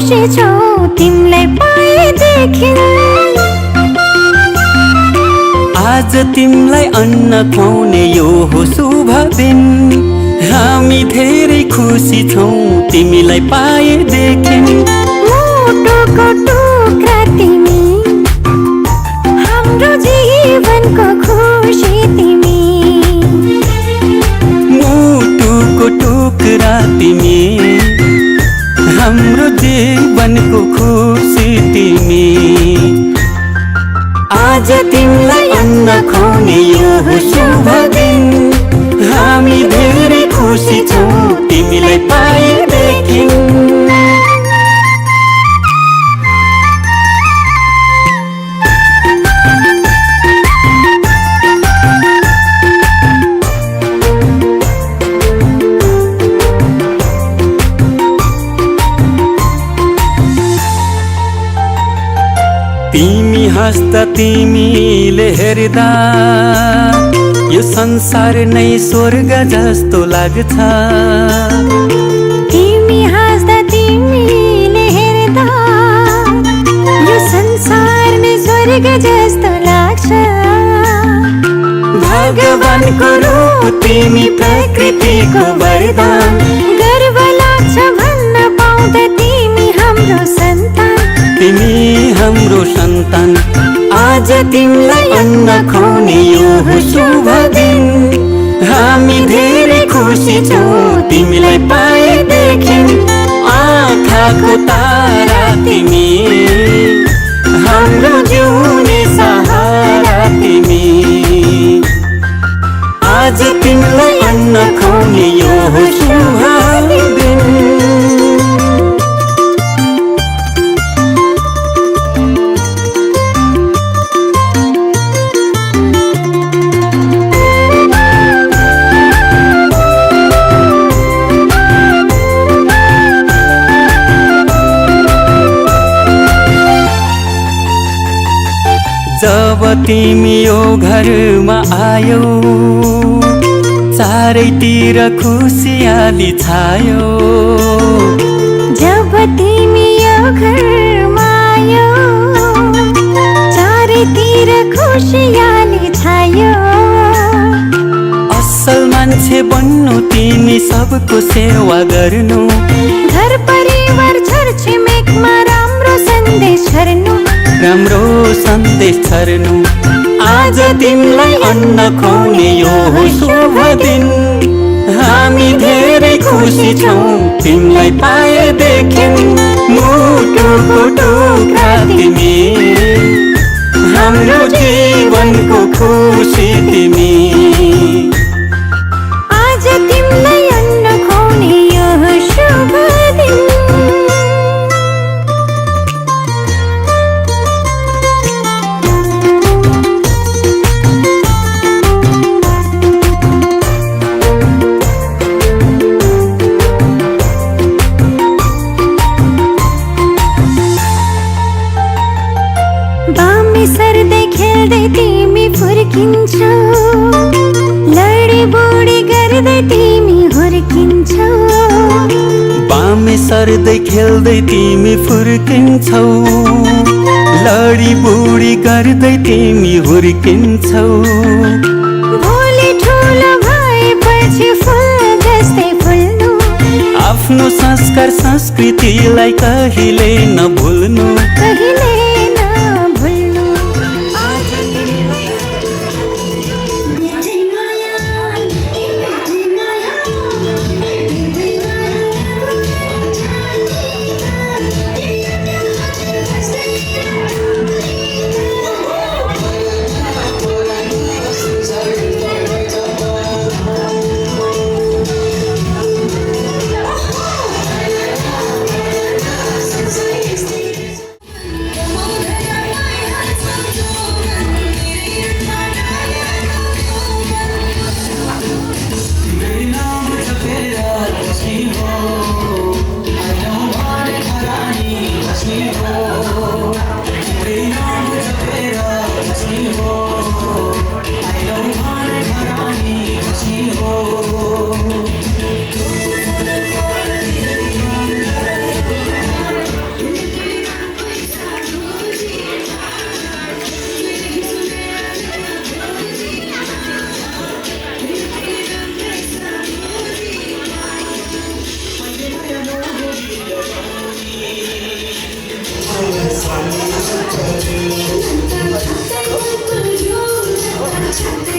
खुसी छौ तिमीलाई पाएदेखि। आज तिमीलाई अन्न खुवाउने यो हो शुभ दिन। हामी धेरै खुसी छौ तिमीलाई पाएदेखि। मुटुको टुक्रा तिमी, हाम्रो जीवनको खुसी तिमी। मुटुको टुक्रा तिमी, हाम्रो जीवनको खुसी तिमी। आज तिमीलाई अन्न खुवाउने यो हो शुभ दिन। हामी धेरै खुसी छौ तिमीलाई पाएदेखि। तिमी हाँस्दा तिमीले हेर्दा यो संसार नै स्वर्ग जस्तो लाग्छ। तिमी हाँस्दा तिमीले हेर्दा यो संसार नै स्वर्ग जस्तो लाग्छ। भगवानको रूप तिमी, प्रकृतिको वरदान। गर्व लाग्छ भन्न पाउँदा तिमी हाम्रो सन्तान। तिमी हाम्रो सन्तान। आज तिमीलाई अन्न खुवाउने यो हो शुभ दिन। हामी धेरै खुसी छौ तिमीलाई पाएदेखि। आँखाको तारा तिमी, हाम्रो जिउने सहारा तिमी। आज तिमीलाई अन्न खुवाउने यो हो शुभ दिन। जब तिमी यो घरमा आयौ चारैतिर खुसियाली छायो। जब तिमी यो घरमा आयौ चारैतिर खुसियाली छायो। असल मान्छे बन्नु तिमी, सबको सेवा गर्नु। घर परिवार छरछिमेकमा राम्रो सन्देश छर्नु। राम्रो सन्देश छर्नु। आज तिमीलाई अन्न खुवाउने यो हो शुभ दिन। हामी धेरै खुसी छौ तिमीलाई पाएदेखि। मुटुको टुक्रा तिमी, हाम्रो जीवनको खुसी तिमी। आज तिमीलाई अन्न खुवाउने यो हो शुभ दिन। बामे सर्दै खेल्दै तिमी फुर्किन्छौ। लडी बुडी गर्दै तिमी हुर्किन्छौ। बामे सर्दै खेल्दै तिमी फुर्किन्छौ। लडी बुडी गर्दै तिमी हुर्किन्छौ। भोलि ठुलो भएपछि फुल जस्तै फुल्नु। आफ्नो संस्कार संस्कृतिलाई कहिले नभुल्नु। कहिले छन्द